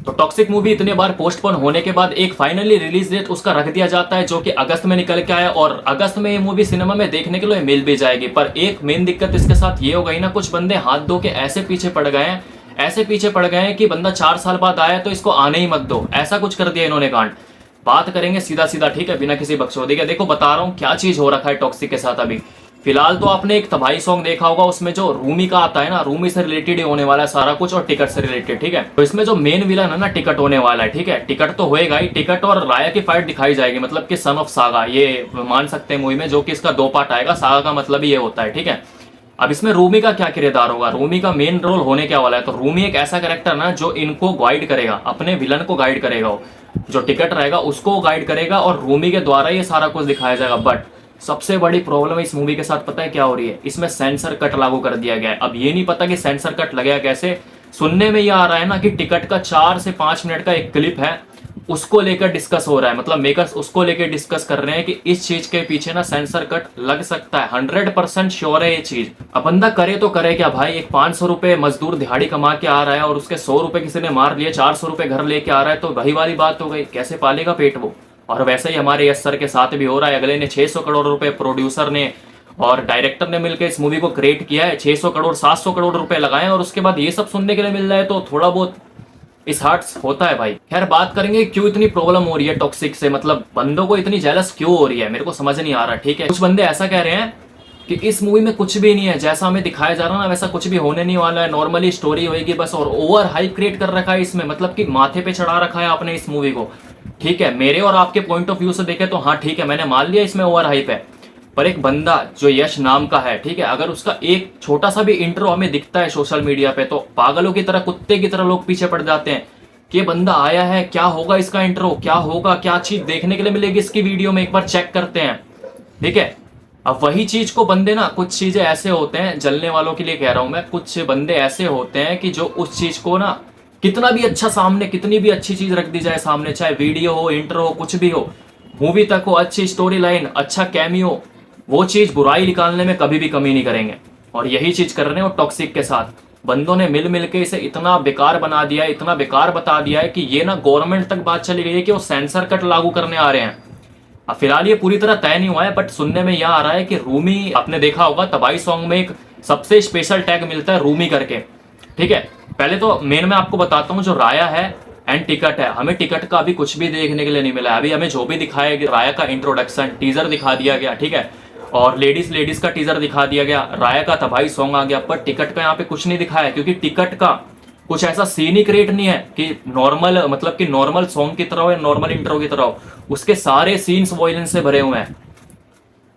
तो toxic movie इतने बार postpone होने के बाद एक फाइनली रिलीज डेट उसका रख दिया जाता है जो कि अगस्त में निकल के आया, और अगस्त में ये मूवी सिनेमा में देखने के लिए मिल भी जाएगी। पर एक मेन दिक्कत इसके साथ ये हो गई ना, कुछ बंदे हाथ धो के ऐसे पीछे पड़ गए हैं, ऐसे पीछे पड़ गए हैं कि बंदा 4 साल बाद आया तो इसको आने ही मत दो, ऐसा कुछ कर दिया इन्होंने कांड। बात करेंगे सीधा सीधा, ठीक है, बिना किसी बकचोदी के। देखो बता रहा हूँ क्या चीज हो रखा है टॉक्सिक के साथ अभी फिलहाल। तो आपने एक तबाही सॉन्ग देखा होगा, उसमें जो रूमी का आता है ना, रूमी से रिलेटेड ही होने वाला है सारा कुछ, और टिकट से रिलेटेड, ठीक है। तो इसमें जो मेन विलन है ना, टिकट होने वाला है, ठीक है। टिकट तो होएगा ही, टिकट और राया की फाइट दिखाई जाएगी, मतलब कि सन ऑफ सागा, ये मान सकते हैं मूवी में, जो कि इसका 2 पार्ट आएगा। सागा का मतलब ही ये होता है, ठीक है। अब इसमें रूमी का क्या किरदार होगा, रूमी का मेन रोल होने क्या वाला है। तो रूमी एक ऐसा कैरेक्टर ना जो इनको गाइड करेगा, अपने विलन को गाइड करेगा, वो जो टिकट रहेगा उसको गाइड करेगा, और रूमी के द्वारा ये सारा कुछ दिखाया जाएगा। बट सबसे बड़ी प्रॉब्लम इस मूवी के साथ पता है क्या हो रही है, इसमें सेंसर कट लागू कर दिया गया है। अब ये नहीं पता कि सेंसर कट लगेगा कैसे। सुनने में ये आ रहा है ना कि टिकट का 4 से 5 मिनट का एक क्लिप है, उसको लेकर डिस्कस हो रहा है, मतलब मेकर्स उसको लेकर डिस्कस कर रहे हैं कि इस चीज के पीछे ना सेंसर कट लग सकता है। 100% श्योर है ये चीज। अब बंदा करे तो करे क्या भाई, एक 500 रुपए मजदूर दिहाड़ी कमा के आ रहा है और उसके 100 रुपए किसी ने मार लिए, 400 रुपए घर लेके आ रहा है, तो वही वाली बात हो गई, कैसे पालेगा पेट वो। और वैसे ही हमारे यस सर के साथ भी हो रहा है। अगले ने 600 करोड़ रुपए, प्रोड्यूसर ने और डायरेक्टर ने मिलकर इस मूवी को क्रिएट किया है, 600 करोड़ 700 करोड़ रुपए लगाए, और उसके बाद ये सब सुनने के लिए मिल रहा है, तो थोड़ा बहुत इस हार्ट्स होता है भाई। खैर बात करेंगे क्यों इतनी प्रॉब्लम हो रही है टॉक्सिक से, मतलब बंदों को इतनी जेलस क्यों हो रही है, मेरे को समझ नहीं आ रहा, ठीक है। कुछ बंदे ऐसा कह रहे हैं कि इस मूवी में कुछ भी नहीं है, जैसा हमें दिखाया जा रहा है ना वैसा कुछ भी होने नहीं वाला है, नॉर्मली स्टोरी होगी बस, और ओवर हाइप क्रिएट कर रखा है इसमें, मतलब कि माथे पे चढ़ा रखा है आपने इस मूवी को, ठीक है। मेरे और आपके पॉइंट ऑफ व्यू से देखे तो हाँ ठीक है, मैंने मान लिया इसमें ओवर हाइप है। पर एक बंदा जो यश नाम का है, ठीक है, अगर उसका एक छोटा सा भी इंट्रो हमें दिखता है सोशल मीडिया पे, तो पागलों की तरह, कुत्ते की तरह लोग पीछे पड़ जाते हैं कि बंदा आया है, क्या होगा इसका इंट्रो, क्या होगा, क्या चीज देखने के लिए मिलेगी इसकी वीडियो में, एक बार चेक करते हैं, ठीक है। अब वही चीज को बंदे ना, कुछ चीजें ऐसे होते हैं, जलने वालों के लिए कह रहा हूं मैं, कुछ बंदे ऐसे होते हैं कि जो उस चीज को ना, कितना भी अच्छा सामने, कितनी भी अच्छी चीज रख दी जाए सामने, चाहे वीडियो हो, इंट्रो हो, कुछ भी हो, मूवी तक हो, अच्छी स्टोरी लाइन, अच्छा कैमियो, वो चीज बुराई निकालने में कभी भी कमी नहीं करेंगे। और यही चीज कर रहे हैं वो टॉक्सिक के साथ। बंदों ने मिल मिल के इसे इतना बेकार बना दिया है, इतना बेकार बता दिया है कि ये ना गवर्नमेंट तक बात चली गई है कि वो सेंसर कट लागू करने आ रहे हैं। अब फिलहाल ये पूरी तरह तय नहीं हुआ है, बट सुनने में यह आ रहा है कि रूमी, आपने देखा होगा तबाही सॉन्ग में एक सबसे स्पेशल टैग मिलता है रूमी करके, ठीक है। पहले तो मेन मैं आपको बताता हूँ, जो राया है एंड टिकट है, हमें टिकट का अभी कुछ भी देखने के लिए नहीं मिला है। अभी हमें जो भी दिखाया गया, राया का इंट्रोडक्शन टीजर दिखा दिया गया, ठीक है, और लेडीज का टीजर दिखा दिया गया, राया का तबाही सॉन्ग आ गया, पर टिकट का यहाँ पे कुछ नहीं दिखाया, क्योंकि टिकट का कुछ ऐसा सीन ही क्रिएट नहीं है कि नॉर्मल, मतलब कि नॉर्मल सॉन्ग की तरह हो या नॉर्मल इंट्रो की तरह हो, उसके सारे सीन्स वॉयलेंस से भरे हुए हैं।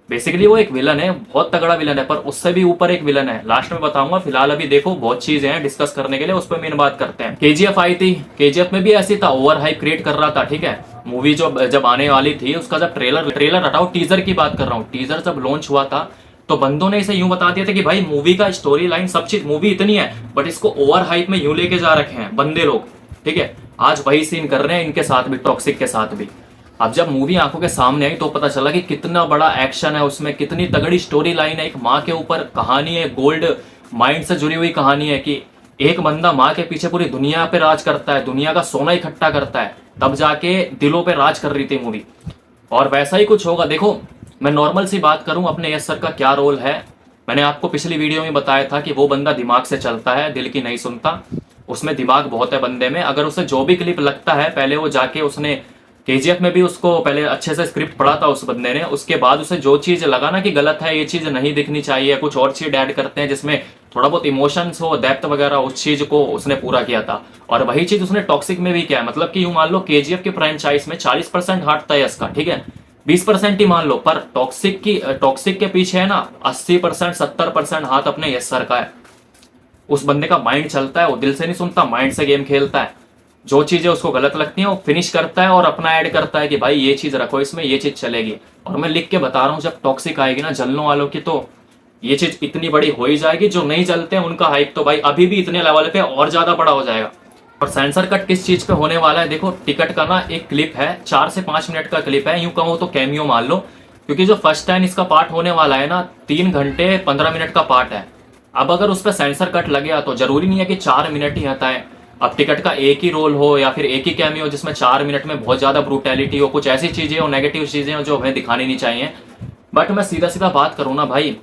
बेसिकली वो एक विलन है, बहुत तगड़ा विलन है, पर उससे भी ऊपर एक विलन है, लास्ट में बताऊंगा। फिलहाल अभी देखो बहुत चीजें हैं डिस्कस करने के लिए, उस पर मेन बात करते हैं। केजीएफ आई थी, केजीएफ में भी ऐसी था, ओवर हाइप क्रिएट कर रहा था, ठीक है। मूवी जो जब आने वाली थी, उसका जब ट्रेलर हटाओ, टीजर की बात कर रहा हूँ, टीजर जब लॉन्च हुआ था तो बंदों ने इसे यूं बता दिया था कि भाई मूवी का स्टोरी लाइन सब चीज, मूवी इतनी है, बट इसको ओवर हाइप में यूं लेके जा रखे हैं बंदे लोग, ठीक है। आज वही सीन कर रहे हैं इनके साथ भी, टॉक्सिक के साथ भी। अब जब मूवी आंखों के सामने आई तो पता चला कि कितना बड़ा एक्शन है उसमें, कितनी तगड़ी स्टोरी लाइन है, एक माँ के ऊपर कहानी है, गोल्ड माइंड से जुड़ी हुई कहानी है कि एक बंदा माँ के पीछे पूरी दुनिया पे राज करता है, दुनिया का सोना इकट्ठा करता है, तब जाके दिलों पे राज कर रही थी मूवी। और वैसा ही कुछ होगा। देखो मैं नॉर्मल सी बात करूं, अपने यस सर का क्या रोल है, मैंने आपको पिछली वीडियो में बताया था कि वो बंदा दिमाग से चलता है, दिल की नहीं सुनता, उसमें दिमाग बहुत है बंदे में। अगर उसे जो भी क्लिप लगता है, पहले वो जाके उसने केजीएफ में भी उसको पहले अच्छे से स्क्रिप्ट पढ़ा था उस बंदे ने, उसके बाद उसे जो चीज लगा ना कि गलत है, ये चीज नहीं दिखनी चाहिए, कुछ और चीज ऐड करते हैं जिसमें थोड़ा बहुत इमोशंस हो, डेप्थ वगैरह, उस चीज को उसने पूरा किया था। और वही चीज उसने टॉक्सिक में भी किया है। मतलब कि यूं मान लो केजीएफ की फ्रेंचाइज में 40% हाथ था यस का, ठीक है, 20% ही मान लो, पर टॉक्सिक के पीछे है ना 80% 70% हाथ अपने यस सर का है। उस बंदे का माइंड चलता है, वो दिल से नहीं सुनता, माइंड से गेम खेलता है, जो चीजें उसको गलत लगती हैं वो फिनिश करता है और अपना ऐड करता है कि भाई ये चीज रखो इसमें, ये चीज चलेगी। और मैं लिख के बता रहा हूँ, जब टॉक्सिक आएगी ना जलनों वालों की, तो ये चीज इतनी बड़ी हो ही जाएगी। जो नहीं जलते हैं उनका हाइप तो भाई अभी भी इतने लेवल पे और ज्यादा बड़ा हो जाएगा। और सेंसर कट किस चीज पे होने वाला है, देखो टिकट का ना एक क्लिप है, 4 से 5 मिनट का क्लिप है, यूं कहो तो कैमियो मान लो, क्योंकि जो फर्स्ट टाइम इसका पार्ट होने वाला है ना 3 घंटे 15 मिनट का पार्ट है। अब अगर उस पर सेंसर कट लगे तो जरूरी नहीं है कि 4 मिनट ही आता है, अब टिकट का एक ही रोल हो या फिर एक ही कैमियो हो जिसमें 4 मिनट में बहुत ज्यादा ब्रूटैलिटी हो, कुछ ऐसी चीजें हो, नेगेटिव चीजें हो जो हमें दिखानी नहीं चाहिए। बट मैं सीधा सीधा बात करूँ ना भाई,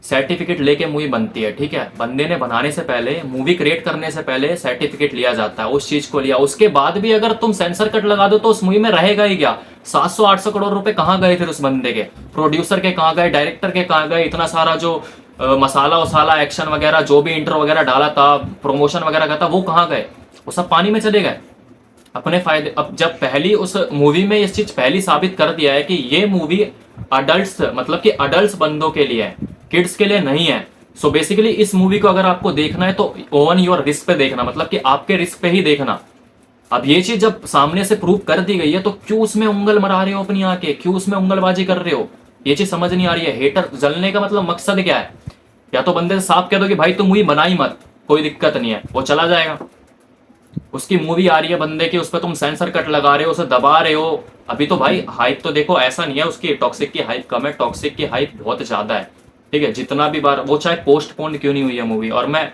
सर्टिफिकेट लेके मूवी बनती है, ठीक है। बंदे ने बनाने से पहले, मूवी क्रिएट करने से पहले सर्टिफिकेट लिया जाता है, उस चीज को लिया, उसके बाद भी अगर तुम सेंसर कट लगा दो तो उस मूवी में रहेगा ही क्या। 700-800 करोड़ रुपए कहाँ गए फिर उस बंदे के, प्रोड्यूसर के कहाँ गए, डायरेक्टर के कहाँ गए, इतना सारा जो मसाला वसाला एक्शन वगैरह जो भी इंटर वगैरह डाला था, प्रमोशन वगैरह का था, वो कहाँ गए, वो सब पानी में चले गए अपने फायदे। अब जब पहली उस मूवी में इस चीज पहली साबित कर दिया है कि ये मूवी अडल्ट्स, मतलब कि अडल्ट्स बंदों के लिए है, किड्स के लिए नहीं है। सो बेसिकली इस मूवी को अगर आपको देखना है तो ओन योर रिस्क पे देखना, मतलब कि आपके रिस्क पे ही देखना। अब ये चीज जब सामने से प्रूव कर दी गई है तो क्यों उसमें उंगल मरा रहे हो अपनी आके, क्यों उसमें उंगलबाजी कर रहे हो, ये चीज समझ नहीं आ रही है। हेटर जलने का मतलब मकसद क्या है, या तो बंदे से साफ कह दो कि भाई तुम मूवी बना ही मत, कोई दिक्कत नहीं है, वो चला जाएगा। उसकी मूवी आ रही है बंदे की, उस पर तुम सेंसर कट लगा रहे हो, उसे दबा रहे हो। अभी तो भाई हाइप तो देखो, ऐसा नहीं है उसकी टॉक्सिक की हाइप कम है, टॉक्सिक की हाइप बहुत ज्यादा है, ठीक है। जितना भी बार वो चाहे पोस्टपोन क्यों नहीं हुई है मूवी, और मैं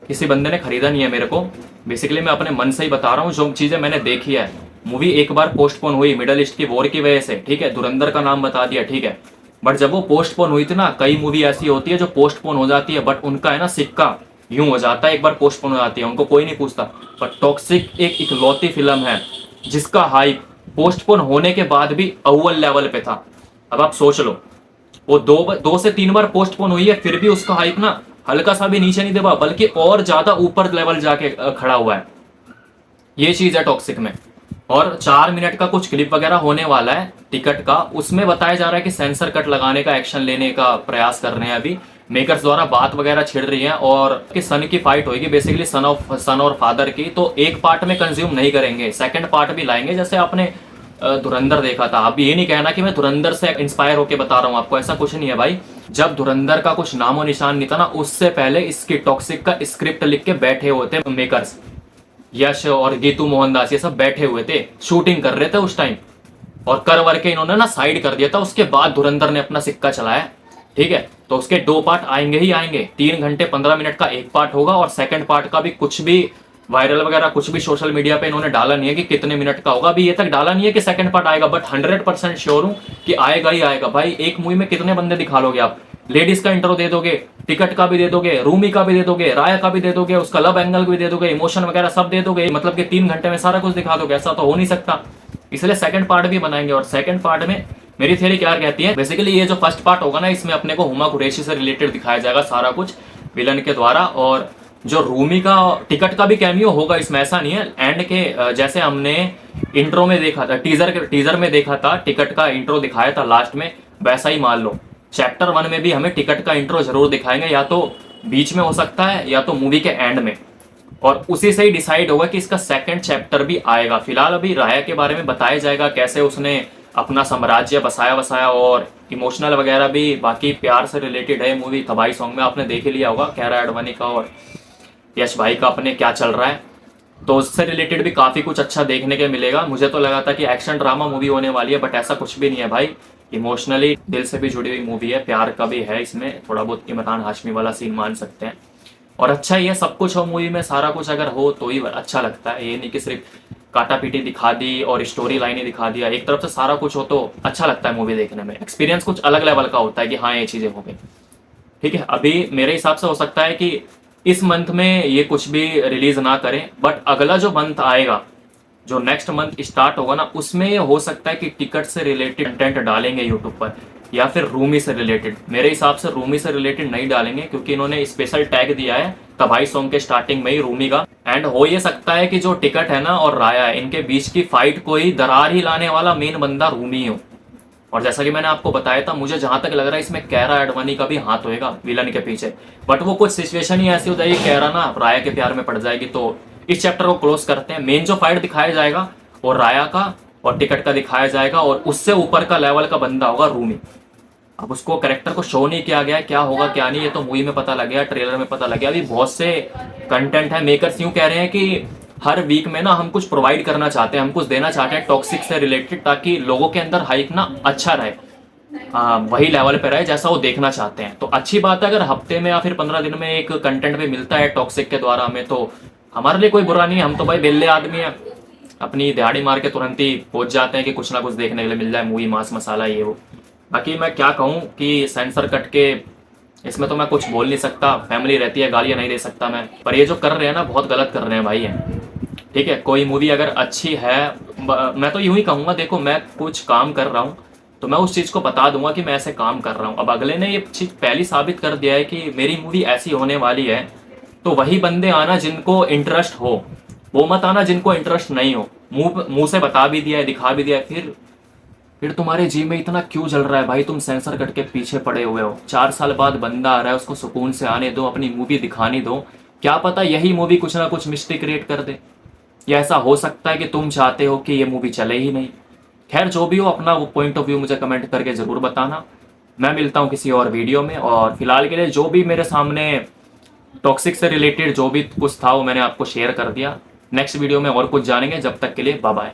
किसी बंदे ने खरीदा नहीं है मेरे को, बेसिकली मैं अपने मन से ही बता रहा हूँ जो चीजें मैंने देखी है। मूवी एक बार पोस्टपोन हुई मिडल ईस्ट की वॉर की वजह से, ठीक है, धुरंधर का नाम बता दिया, ठीक है। बट जब वो पोस्टपोन हुई थी ना, कई मूवी ऐसी होती है जो पोस्टपोन हो जाती है बट उनका है ना सिक्का यूं हो जाता है, एक बार पोस्टपोन हो जाती है, उनको कोई नहीं पूछता। पर टॉक्सिक एक इकलौती फिल्म है जिसका हाइप पोस्टपोन होने के बाद भी अव्वल लेवल पे था। अब आप सोच लो, वो दो से तीन बार पोस्टपोन हुई है फिर भी उसका हाइप ना हल्का सा भी नीचे नहीं दबा, बल्कि और ज्यादा ऊपर लेवल जाके खड़ा हुआ है। ये चीज है टॉक्सिक में। और 4 मिनट का कुछ क्लिप वगैरह होने वाला है टिकट का, उसमें बताया जा रहा है कि सेंसर कट लगाने का एक्शन लेने का प्रयास कर रहे हैं अभी मेकर्स द्वारा, बात वगैरह छिड़ रही है। और कि सन की फाइट होगी बेसिकली, सन और फादर की, तो एक पार्ट में कंज्यूम नहीं करेंगे, सेकंड पार्ट भी लाएंगे जैसे आपने धुरंधर देखा था। अब ये नहीं कहना कि मैं धुरंधर से इंस्पायर होकर बता रहा हूँ आपको, ऐसा कुछ नहीं है भाई। जब धुरंधर का कुछ नामो निशान नहीं था ना, उससे पहले इसकी टॉक्सिक का स्क्रिप्ट लिख के बैठे हुए थे मेकर्स, यश और गीतू मोहनदास, ये सब बैठे हुए थे, शूटिंग कर रहे थे उस टाइम, और कर वर के इन्होंने ना साइड कर दिया था। उसके बाद धुरंधर ने अपना सिक्का चलाया, ठीक है। तो उसके 2 पार्ट आएंगे ही आएंगे, 3 घंटे 15 मिनट का एक पार्ट होगा, और सेकंड पार्ट का भी कुछ भी वायरल वगैरह कुछ भी सोशल मीडिया पे इन्होंने डाला नहीं है कि कितने मिनट का होगा, अभी ये तक डाला नहीं है कि सेकंड पार्ट आएगा, बट 100% श्योर हूं कि आएगा ही आएगा। भाई एक मूवी में कितने बंदे दिखा लोगे आप, लेडीज का इंट्रो दे दोगे, टिकट का भी दे दोगे, रूमी का भी दे दोगे, राया का भी दे दोगे, उसका लव एंगल भी दे दोगे, इमोशन वगैरह सब दे दोगे, मतलब कि 3 घंटे में सारा कुछ दिखा दोगे, ऐसा तो हो नहीं सकता। इसलिए सेकंड पार्ट भी बनाएंगे। और सेकंड पार्ट में मेरी थियरी क्या कहती है, बेसिकली ये जो फर्स्ट पार्ट होगा ना, इसमें अपने को हुमा कुरैशी से रिलेटेड दिखाया जाएगा सारा कुछ विलन के द्वारा, और जो रूमी का टिकट का भी कैमियो होगा इसमें, ऐसा नहीं है एंड के जैसे हमने इंट्रो में देखा था, टीजर में देखा था, टिकट का इंट्रो दिखाया था लास्ट में, वैसा ही मान लो चैप्टर 1 में भी हमें टिकट का इंट्रो जरूर दिखाएंगे, या तो बीच में हो सकता है या तो मूवी के एंड में, और उसी से ही डिसाइड होगा कि इसका सेकंड चैप्टर भी आएगा। फिलहाल अभी राया के बारे में बताया जाएगा, कैसे उसने अपना साम्राज्य बसाया, और इमोशनल वगैरह भी, बाकी प्यार से रिलेटेड है मूवी। तबाही सॉन्ग में आपने देख ही लिया होगा कियारा एडवाणी का और यश भाई का अपने क्या चल रहा है, तो उससे रिलेटेड भी काफी कुछ अच्छा देखने के मिलेगा। मुझे तो लगा था कि एक्शन ड्रामा मूवी होने वाली है, बट ऐसा कुछ भी नहीं है भाई, इमोशनली दिल से भी जुड़ी हुई मूवी है, प्यार का भी है इसमें, थोड़ा बहुत इमरान हाशमी वाला सीन मान सकते हैं। और अच्छा ही है, सब कुछ हो मूवी में, सारा कुछ अगर हो तो ही अच्छा लगता है, ये नहीं कि सिर्फ काटा पीटी दिखा दी और स्टोरी लाइन ही दिखा दिया। एक तरफ से सारा कुछ हो तो अच्छा लगता है मूवी देखने में, एक्सपीरियंस कुछ अलग लेवल का होता है कि हाँ ये चीजें हो गई, ठीक है। अभी मेरे हिसाब से हो सकता है कि इस मंथ में ये कुछ भी रिलीज ना करें, बट अगला जो मंथ आएगा, जो नेक्स्ट मंथ स्टार्ट होगा ना, उसमें ये हो सकता है कि टिकट से रिलेटेड कंटेंट डालेंगे यूट्यूब पर, या फिर रूमी से रिलेटेड। मेरे हिसाब से रूमी से रिलेटेड नहीं डालेंगे, क्योंकि इन्होंने स्पेशल टैग दिया है तबाही सॉन्ग के स्टार्टिंग में ही रूमी का। एंड हो ये सकता है कि जो टिकट है ना और राया है, इनके बीच की फाइट को ही दरार ही लाने वाला मेन बंदा रूमी हो। और जैसा कि मैंने आपको बताया था, मुझे जहां तक लग रहा है इसमें कियारा एडवाणी का भी हाथ होएगा विलन के पीछे, बट वो कुछ सिचुएशन ही ऐसी हो जाएगी, कियारा ना राया के प्यार में पड़ जाएगी। तो इस चैप्टर को क्लोज करते हैं। मेन जो फाइट दिखाया जाएगा और राया का और टिकट का दिखाया जाएगा, और उससे ऊपर का लेवल का बंदा होगा रूमी। अब उसको कैरेक्टर को शो नहीं किया गया, क्या होगा क्या नहीं, ये तो मूवी में पता लग गया, ट्रेलर में पता लग गया। अभी बहुत से कंटेंट है, मेकर्स यूं कह रहे हैं कि हर वीक में ना हम कुछ प्रोवाइड करना चाहते हैं, हम कुछ देना चाहते हैं टॉक्सिक से रिलेटेड, ताकि लोगों के अंदर हाइप ना अच्छा रहे, वही लेवल पे रहे जैसा वो देखना चाहते हैं। तो अच्छी बात है अगर हफ्ते में या फिर 15 दिन में एक कंटेंट भी मिलता है टॉक्सिक के द्वारा हमें, तो हमारे लिए कोई बुरा नहीं है, हम तो भाई बेल्ले आदमी हैं, अपनी दिहाड़ी मार के तुरंत ही पहुंच जाते हैं कि कुछ ना कुछ देखने के लिए मिल जाए, मूवी मांस मसाला ये वो। बाकी मैं क्या कहूँ कि सेंसर कट के इसमें तो मैं कुछ बोल नहीं सकता, फैमिली रहती है, गालियाँ नहीं दे सकता मैं, पर ये जो कर रहे हैं ना बहुत गलत कर रहे हैं भाई है। ठीक है, कोई मूवी अगर अच्छी है, मैं तो यूं ही कहूँगा, देखो मैं कुछ काम कर रहा हूँ तो मैं उस चीज़ को बता दूंगा कि मैं ऐसे काम कर रहा हूँ। अब अगले ने ये चीज़ पहली साबित कर दिया है कि मेरी मूवी ऐसी होने वाली है, तो वही बंदे आना जिनको इंटरेस्ट हो, वो मत आना जिनको इंटरेस्ट नहीं हो। मुंह मुंह से बता भी दिया है, दिखा भी दिया है, फिर तुम्हारे जी में इतना क्यों जल रहा है भाई? तुम सेंसर कट के पीछे पड़े हुए हो। 4 साल बाद बंदा आ रहा है, उसको सुकून से आने दो, अपनी मूवी दिखाने दो। क्या पता यही मूवी कुछ ना कुछ मिस्टेक क्रिएट कर दे, या ऐसा हो सकता है कि तुम चाहते हो कि ये मूवी चले ही नहीं। खैर जो भी हो, अपना वो पॉइंट ऑफ व्यू मुझे कमेंट करके ज़रूर बताना। मैं मिलता हूँ किसी और वीडियो में, और फिलहाल के लिए जो भी मेरे सामने टॉक्सिक से रिलेटेड जो भी कुछ था वो मैंने आपको शेयर कर दिया। नेक्स्ट वीडियो में और कुछ जानेंगे, जब तक के लिए बाय बाय।